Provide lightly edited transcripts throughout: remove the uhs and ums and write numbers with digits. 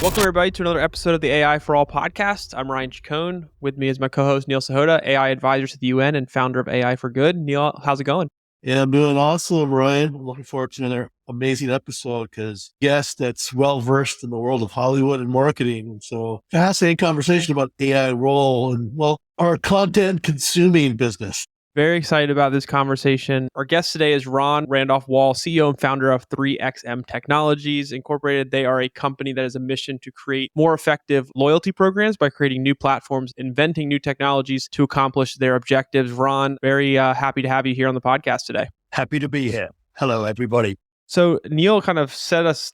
Welcome, everybody, to another episode of the AI for All podcast. I'm Ryan Chacon. With me is my co-host, Neil Sahota, AI advisor to the UN and founder of AI for Good. Neil, how's it going? Yeah, I'm doing awesome, Ryan. I'm looking forward to another amazing episode because guest that's well-versed in the world of Hollywood and marketing. So fascinating conversation about AI role and, well, our content consuming business. Very excited about this conversation. Our guest today is Randolph-Wall, CEO and founder of 3XM Technologies Incorporated. They are a company that has a mission to create more effective loyalty programs by creating new platforms, inventing new technologies to accomplish their objectives. Ron, very happy to have you here on the podcast today. Happy to be here. Hello, everybody. So Neil kind of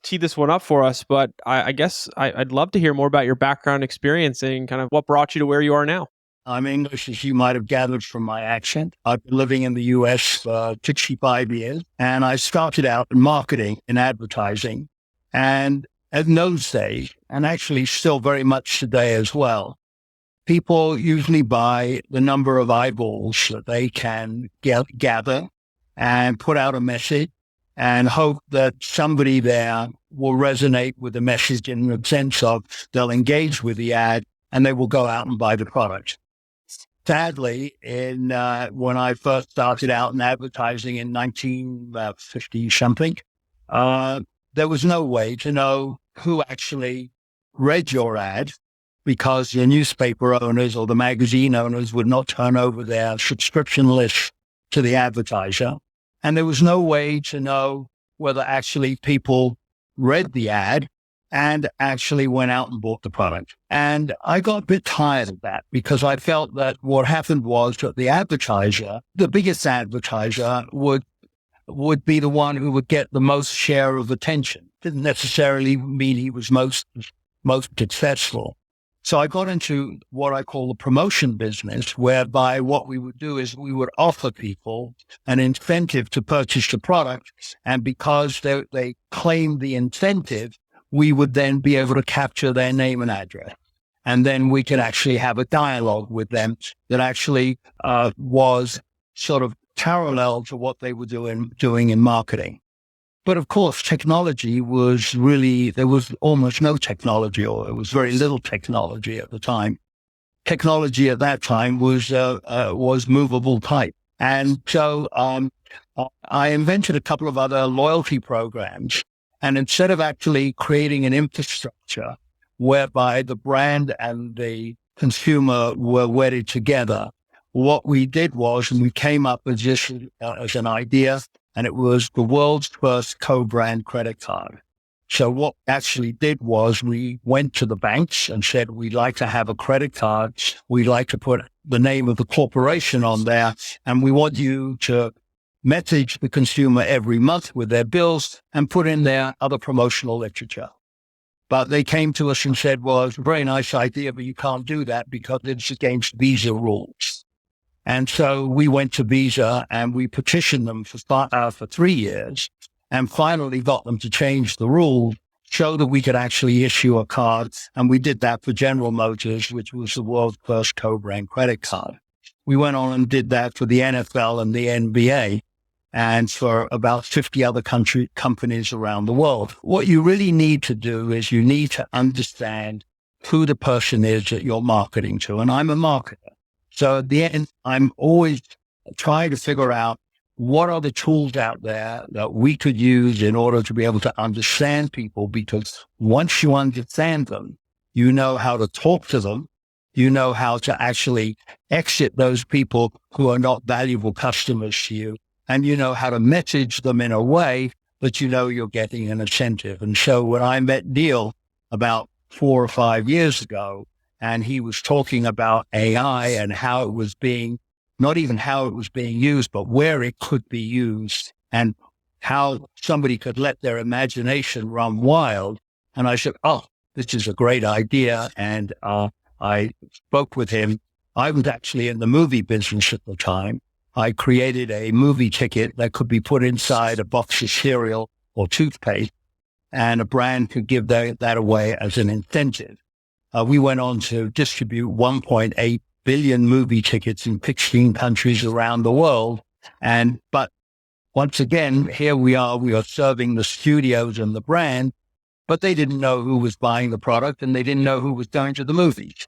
teed this one up for us, but I guess I'd love to hear more about your background experience and kind of what brought you to where you are now. I'm English, as you might have gathered from my accent. I've been living in the US for 65 years, and I started out in marketing and advertising. And in those days, and actually still very much today as well, people usually buy the number of eyeballs that they can gather and put out a message and hope that somebody there will resonate with the message in the sense of they'll engage with the ad and they will go out and buy the product. Sadly, when I first started out in advertising in 1950-something, there was no way to know who actually read your ad because the newspaper owners or the magazine owners would not turn over their subscription list to the advertiser. And there was no way to know whether actually people read the ad and actually went out and bought the product. And I got a bit tired of that because I felt that what happened was that the advertiser, the biggest advertiser, would be the one who would get the most share of attention. Didn't necessarily mean he was most successful. So I got into what I call the promotion business, whereby what we would do is we would offer people an incentive to purchase the product. And because they claimed the incentive, we would then be able to capture their name and address. And then we could actually have a dialogue with them that actually was sort of parallel to what they were doing in marketing. But of course, technology was there was almost no technology, or it was very little technology at the time. Technology at that time was movable type. And so I invented a couple of other loyalty programs. And instead of actually creating an infrastructure whereby the brand and the consumer were wedded together, what we did was, and we came up with this as an idea, and it was the world's first co-brand credit card. So what we actually did was we went to the banks and said, we'd like to have a credit card. We'd like to put the name of the corporation on there, and we want you to message the consumer every month with their bills and put in their other promotional literature. But they came to us and said, well, it's a very nice idea, but you can't do that because it's against Visa rules. And so we went to Visa and we petitioned them for 3 years and finally got them to change the rules so that we could actually issue a card. And we did that for General Motors, which was the world's first co-brand credit card. We went on and did that for the NFL and the NBA. And for about 50 other companies around the world. What you really need to do is you need to understand who the person is that you're marketing to. And I'm a marketer. So at the end, I'm always trying to figure out what are the tools out there that we could use in order to be able to understand people, because once you understand them, you know how to talk to them. You know how to actually exit those people who are not valuable customers to you. And you know how to message them in a way that you know you're getting an incentive. And so when I met Neil about 4 or 5 years ago, and he was talking about AI and how it was not even how it was being used, but where it could be used and how somebody could let their imagination run wild. And I said, oh, this is a great idea. And I spoke with him. I was actually in the movie business at the time. I created a movie ticket that could be put inside a box of cereal or toothpaste, and a brand could give that away as an incentive. We went on to distribute 1.8 billion movie tickets in 16 countries around the world. But once again, here we are serving the studios and the brand, but they didn't know who was buying the product and they didn't know who was going to the movies.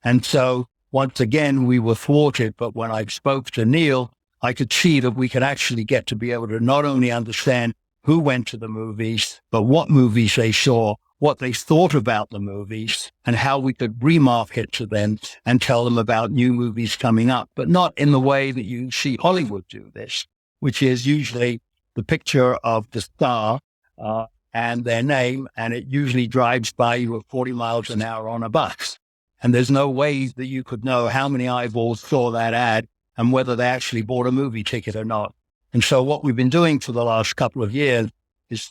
And so once again, we were thwarted. But when I spoke to Neil, I could see that we could actually get to be able to not only understand who went to the movies, but what movies they saw, what they thought about the movies, and how we could remarket to them and tell them about new movies coming up, but not in the way that you see Hollywood do this, which is usually the picture of the star and their name, and it usually drives by you at 40 miles an hour on a bus. And there's no way that you could know how many eyeballs saw that ad and whether they actually bought a movie ticket or not. And so what we've been doing for the last couple of years is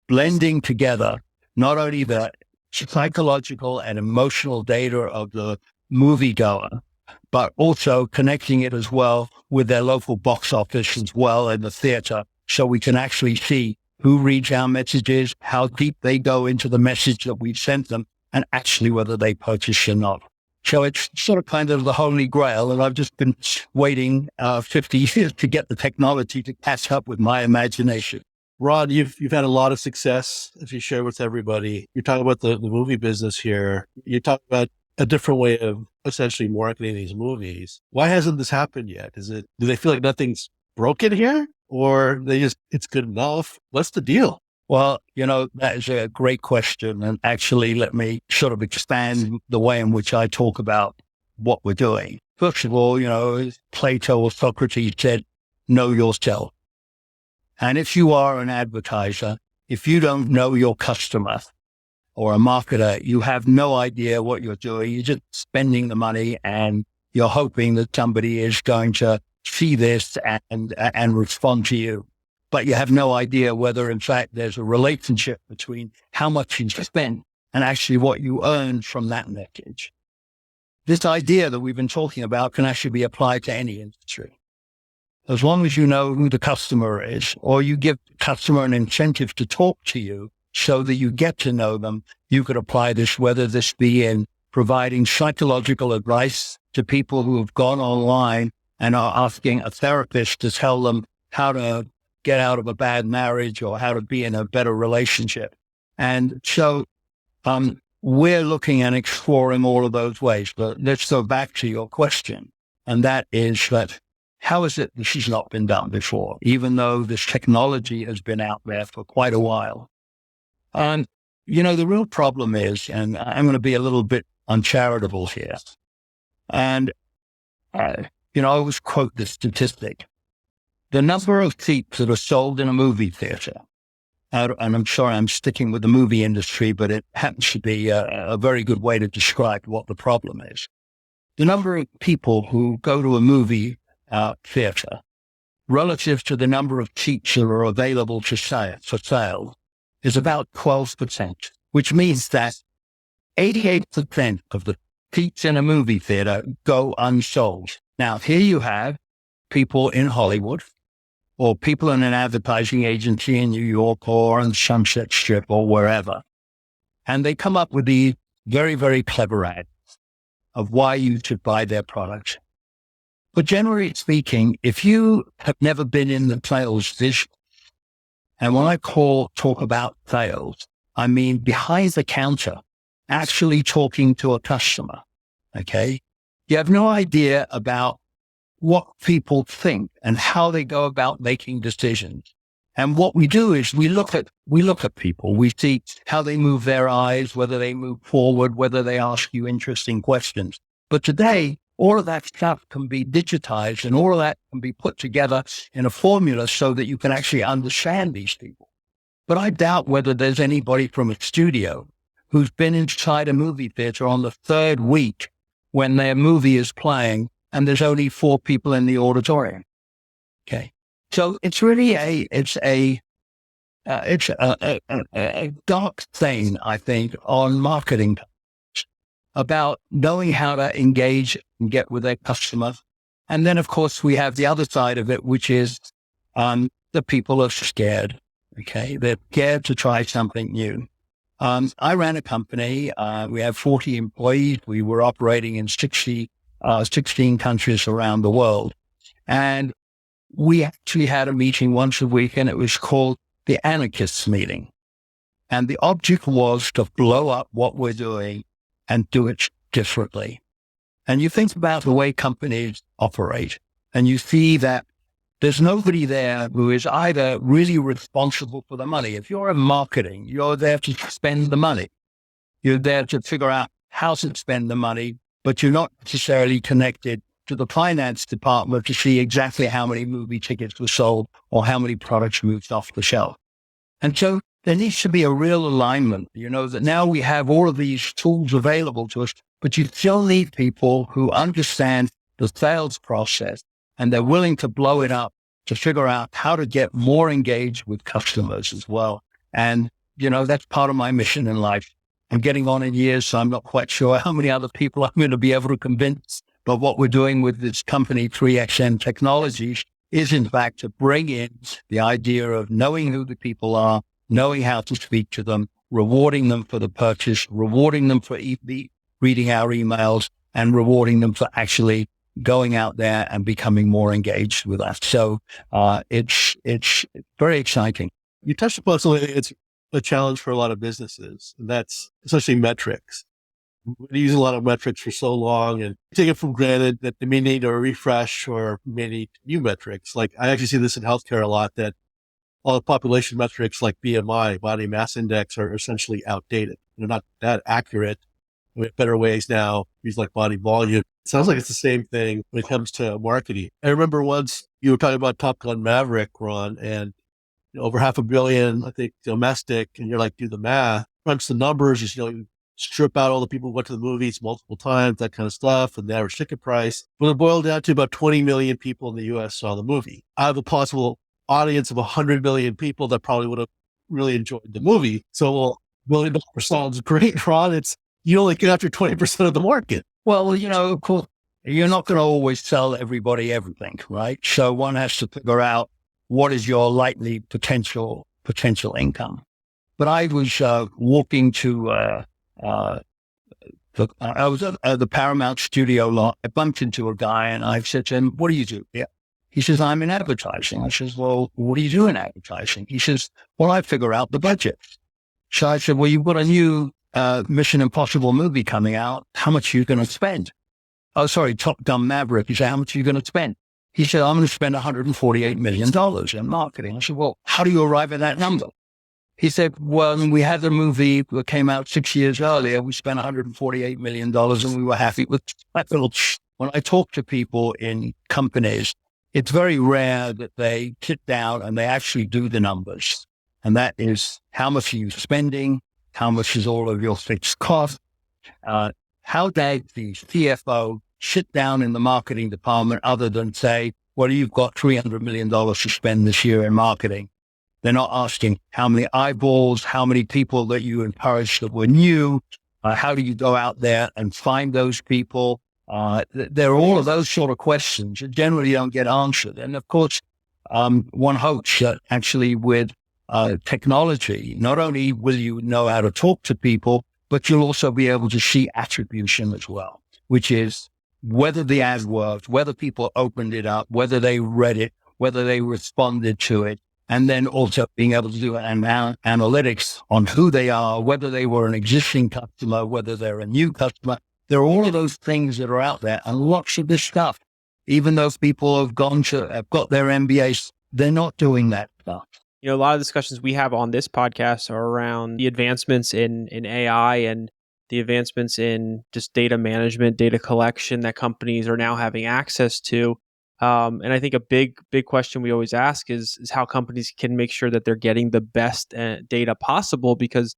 blending together not only the psychological and emotional data of the moviegoer, but also connecting it as well with their local box office as well in the theater, so we can actually see who reads our messages, how deep they go into the message that we've sent them, and actually whether they purchase or not. So it's sort of kind of the holy grail, and I've just been waiting 50 years to get the technology to catch up with my imagination. Ron, you've had a lot of success, as you share with everybody. You're talking about the movie business here. You talk about a different way of essentially marketing these movies. Why hasn't this happened yet? Do they feel like nothing's broken here, or it's good enough? What's the deal? Well, that is a great question. And actually, let me sort of expand the way in which I talk about what we're doing. First of all, Plato or Socrates said, know yourself. And if you are an advertiser, if you don't know your customer or a marketer, you have no idea what you're doing. You're just spending the money and you're hoping that somebody is going to see this and respond to you. But you have no idea whether, in fact, there's a relationship between how much you spend and actually what you earn from that message. This idea that we've been talking about can actually be applied to any industry. As long as you know who the customer is, or you give the customer an incentive to talk to you so that you get to know them, you could apply this, whether this be in providing psychological advice to people who have gone online and are asking a therapist to tell them how to get out of a bad marriage or how to be in a better relationship. And so we're looking and exploring all of those ways. But let's go back to your question. And that is that how is it this has not been done before, even though this technology has been out there for quite a while? The real problem is, and I'm going to be a little bit uncharitable here. And, I always quote this statistic. The number of seats that are sold in a movie theater, and I'm sorry, I'm sticking with the movie industry, but it happens to be a very good way to describe what the problem is. The number of people who go to a movie theater relative to the number of seats that are available for sale is about 12%, which means that 88% of the seats in a movie theater go unsold. Now, here you have people in Hollywood, or people in an advertising agency in New York or on the Sunset Strip or wherever. And they come up with these very, very clever ads of why you should buy their products. But generally speaking, if you have never been in the sales vision, and when I talk about sales, I mean behind the counter, actually talking to a customer, okay? You have no idea about what people think and how they go about making decisions. And what we do is we look at people. We see how they move their eyes, whether they move forward, whether they ask you interesting questions. But today, all of that stuff can be digitized and all of that can be put together in a formula so that you can actually understand these people. But I doubt whether there's anybody from a studio who's been inside a movie theater on the third week when their movie is playing and there's only 4 people in the auditorium. Okay. So it's really a dark thing, I think, on marketing about knowing how to engage and get with their customer. And then, of course, we have the other side of it, which is the people are scared. Okay. They're scared to try something new. I ran a company. We have 40 employees. We were operating in 16 countries around the world. And we actually had a meeting once a week, and it was called the Anarchists Meeting. And the object was to blow up what we're doing and do it differently. And you think about the way companies operate, and you see that there's nobody there who is either really responsible for the money. If you're in marketing, you're there to spend the money. You're there to figure out how to spend the money, but you're not necessarily connected to the finance department to see exactly how many movie tickets were sold or how many products moved off the shelf. And so there needs to be a real alignment, that now we have all of these tools available to us, but you still need people who understand the sales process and they're willing to blow it up to figure out how to get more engaged with customers as well. And, that's part of my mission in life. I'm getting on in years, so I'm not quite sure how many other people I'm going to be able to convince. But what we're doing with this company, 3XM Technologies, is in fact to bring in the idea of knowing who the people are, knowing how to speak to them, rewarding them for the purchase, rewarding them for reading our emails, and rewarding them for actually going out there and becoming more engaged with us. So it's very exciting. You touched upon something it's a challenge for a lot of businesses, and that's essentially metrics. We use a lot of metrics for so long and take it for granted that they may need a refresh or may need new metrics. Like I actually see this in healthcare a lot, that all the population metrics like BMI, body mass index, are essentially outdated. They're not that accurate. We have better ways now, use like body volume. It sounds like it's the same thing when it comes to marketing. I remember once you were talking about Top Gun Maverick, Ron, and over 500 million, I think, domestic, and you're like, do the math, crunch the numbers, you strip out all the people who went to the movies multiple times, that kind of stuff, and the average ticket price. But it boiled down to about 20 million people in the U.S. saw the movie. Out of a possible audience of 100 million people that probably would have really enjoyed the movie. So, $1 million sounds great, Ron. You only get after 20% of the market. Well, of course, you're not going to always tell everybody everything, right? So one has to figure out what is your likely potential income. But I was walking to, I was at the Paramount studio lot. I bumped into a guy and I said to him, "What do you do?" Yeah. He says, "I'm in advertising." I says, "Well, what do you do in advertising?" He says, "Well, I figure out the budget." So I said, "Well, you've got a new Mission Impossible movie coming out. How much are you going to spend?" "Oh, sorry, Top Gun Maverick." He said, "How much are you going to spend?" He said, "I'm going to spend $148 million in marketing." I said, "Well, how do you arrive at that number?" He said, "Well, we had the movie that came out 6 years earlier. We spent $148 million and we were happy with that little." When I talk to people in companies, it's very rare that they sit down and they actually do the numbers. And that is, how much are you spending? How much is all of your fixed cost? How does the CFO sit down in the marketing department other than say, "Well, you've got $300 million to spend this year in marketing"? They're not asking how many eyeballs, how many people that you encouraged that were new. How do you go out there and find those people? There are all of those sort of questions that generally don't get answered. And of course, one hopes that actually with technology, not only will you know how to talk to people, but you'll also be able to see attribution as well, which is whether the ad worked, whether people opened it up, whether they read it, whether they responded to it, and then also being able to do analytics on who they are, whether they were an existing customer, whether they're a new customer. There are all of those things that are out there and lots of this stuff. Even those people have got their MBAs, they're not doing that stuff. A lot of discussions we have on this podcast are around the advancements in AI and the advancements in just data management, data collection that companies are now having access to. And I think a big question we always ask is how companies can make sure that they're getting the best data possible, because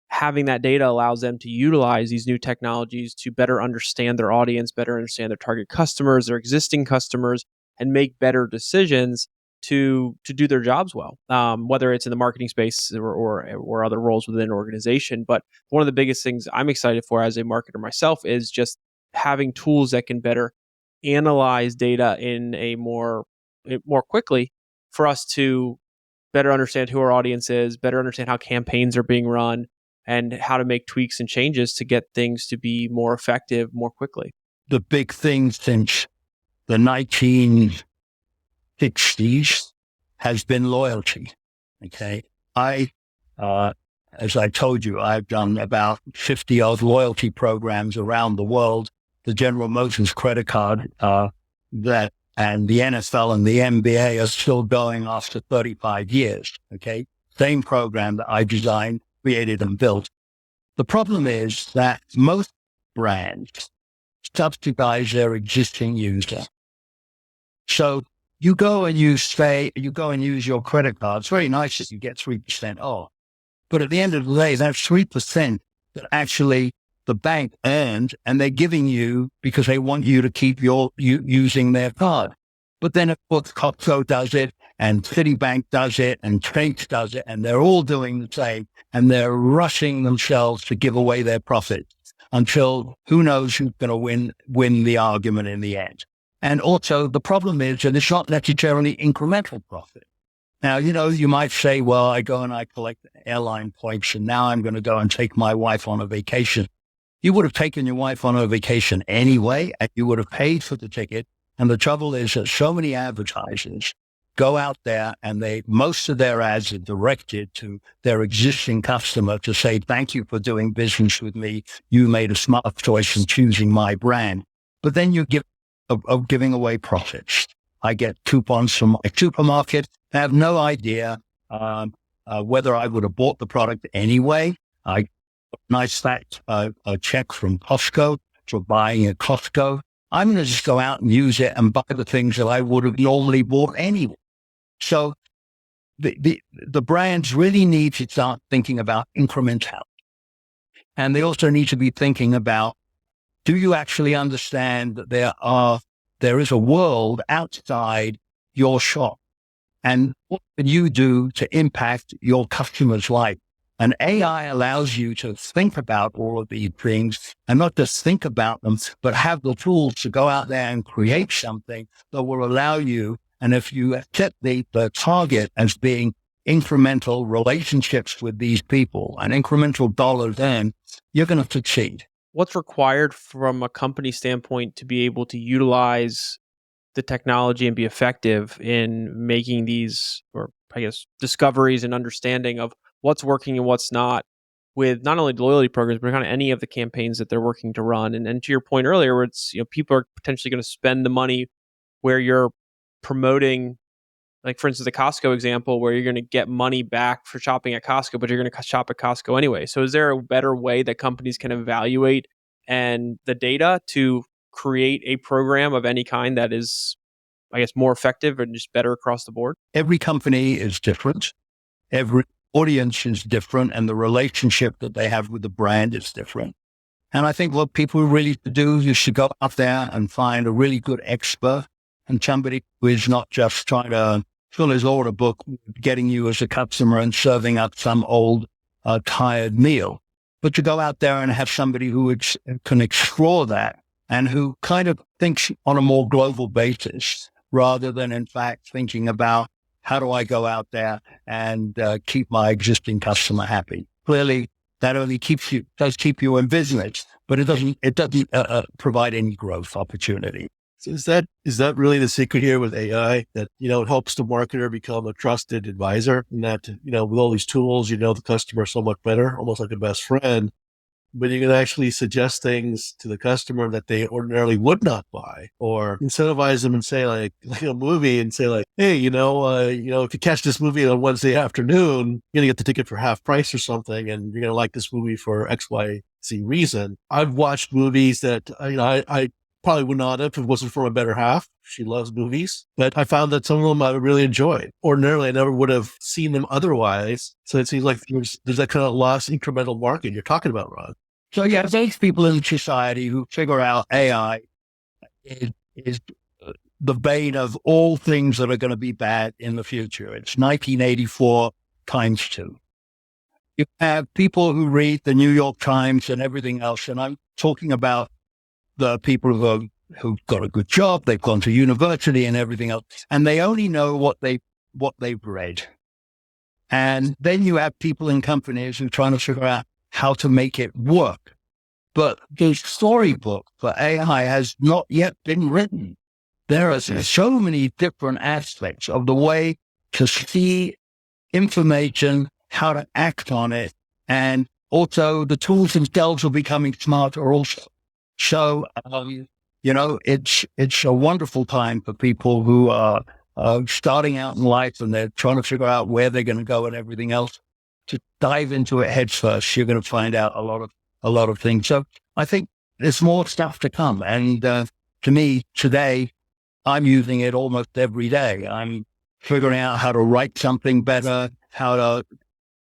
having that data allows them to utilize these new technologies to better understand their audience, better understand their target customers, their existing customers, and make better decisions to do their jobs well, whether it's in the marketing space or other roles within an organization. But one of the biggest things I'm excited for as a marketer myself is just having tools that can better analyze data in a more quickly for us to better understand who our audience is, better understand how campaigns are being run, and how to make tweaks and changes to get things to be more effective more quickly. The big thing since the 1960s has been loyalty. Okay. as I told you, I've done about 50 odd loyalty programs around the world. The General Motors credit card, and the NFL and the NBA are still going after 35 years. Okay. Same program that I designed, created, and built. The problem is that most brands subsidize their existing user. So you go and use your credit card. It's very nice that you get 3% off. But at the end of the day, that's 3% that actually the bank earned, and they're giving you because they want you to keep you using their card. But then, of course, Costco does it, and Citibank does it, and Chase does it, and they're all doing the same, and they're rushing themselves to give away their profits until who knows who's going to win the argument in the end. And also, the problem is that it's not necessarily incremental profit. Now, you might say, well, I go and I collect airline points, and now I'm going to go and take my wife on a vacation. You would have taken your wife on a vacation anyway, and you would have paid for the ticket. And the trouble is that so many advertisers go out there, and most of their ads are directed to their existing customer to say, thank you for doing business with me. You made a smart choice in choosing my brand. But then you of giving away profits. I get coupons from my supermarket. I have no idea whether I would have bought the product anyway. I nice fact, a check from Costco for buying at Costco. I'm going to just go out and use it and buy the things that I would have normally bought anyway. So the brands really need to start thinking about incremental. And they also need to be thinking about, do you actually understand that there is a world outside your shop? And what can you do to impact your customer's life? And AI allows you to think about all of these things and not just think about them, but have the tools to go out there and create something that will allow you. And if you set the target as being incremental relationships with these people and incremental dollars in, you're going to succeed. What's required from a company standpoint to be able to utilize the technology and be effective in making these, or I guess, discoveries and understanding of what's working and what's not with not only loyalty programs, but kind of any of the campaigns that they're working to run? And to your point earlier, where it's, people are potentially going to spend the money where you're promoting, like for instance, the Costco example, where you're going to get money back for shopping at Costco, but you're going to shop at Costco anyway. So is there a better way that companies can evaluate and the data to create a program of any kind that is, I guess, more effective and just better across the board? Every company is different. Every audience is different, and the relationship that they have with the brand is different. And I think what people really should do is you should go out there and find a really good expert and somebody who is not just trying to fill his order book, getting you as a customer and serving up some old tired meal, but to go out there and have somebody who can explore that and who kind of thinks on a more global basis rather than in fact thinking about how do I go out there and keep my existing customer happy. Clearly, that only does keep you in business, but it doesn't provide any growth opportunity. So is that really the secret here with AI, that, it helps the marketer become a trusted advisor, and that, with all these tools, the customer so much better, almost like a best friend, but you can actually suggest things to the customer that they ordinarily would not buy, or incentivize them and say like a movie and say like, hey, if you catch this movie on Wednesday afternoon, you're going to get the ticket for half price or something. And you're going to like this movie for X, Y, Z reason. I've watched movies that, I probably would not have if it wasn't for my better half. She loves movies, but I found that some of them I really enjoyed. Ordinarily, I never would have seen them otherwise. So it seems like there's that kind of lost incremental market you're talking about, Ron. So yeah, there's people in society who figure out AI is the bane of all things that are going to be bad in the future. It's 1984 times 2. You have people who read the New York Times and everything else, and I'm talking about the people who've got a good job, they've gone to university and everything else, and they only know what they've read. And then you have people in companies who are trying to figure out how to make it work. But the storybook for AI has not yet been written. There are so many different aspects of the way to see information, how to act on it, And also the tools themselves are becoming smarter also. So, it's a wonderful time for people who are starting out in life and they're trying to figure out where they're going to go and everything else. To dive into it heads first, you're going to find out a lot of things. So I think there's more stuff to come. And to me, today, I'm using it almost every day. I'm figuring out how to write something better, how to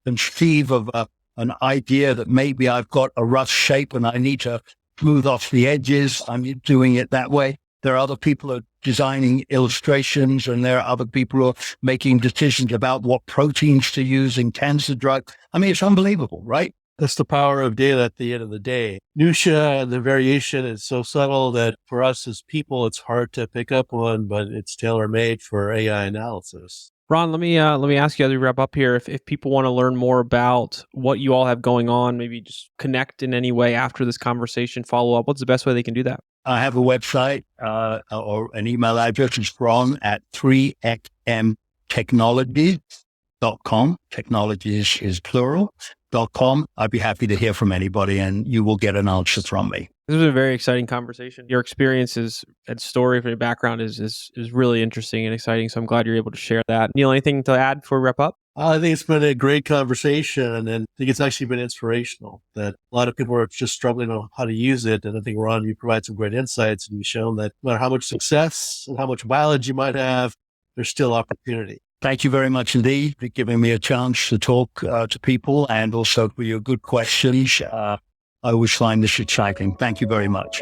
conceive of an idea that maybe I've got a rough shape and I need to smooth off the edges. I'm doing it that way. There are other people who are designing illustrations, and there are other people who are making decisions about what proteins to use in cancer drugs. I mean, it's unbelievable, right? That's the power of data at the end of the day. Minutia and the variation is so subtle that for us as people, it's hard to pick up on, but it's tailor-made for AI analysis. Ron, let me ask you as we wrap up here, if people want to learn more about what you all have going on, maybe just connect in any way after this conversation, follow up, what's the best way they can do that? I have a website or an email address. It's ron@3xmtechnologies.com. Technologies is plural.com. I'd be happy to hear from anybody and you will get an answer from me. This was a very exciting conversation. Your experiences and story from your background is really interesting and exciting. So I'm glad you're able to share that. Neil, anything to add before we wrap up? I think it's been a great conversation, and I think it's actually been inspirational that a lot of people are just struggling on how to use it. And I think, Ron, you provide some great insights, and you've shown that no matter how much success and how much mileage you might have, there's still opportunity. Thank you very much indeed for giving me a chance to talk to people, and also for your good questions. I always find this exciting. Thank you very much.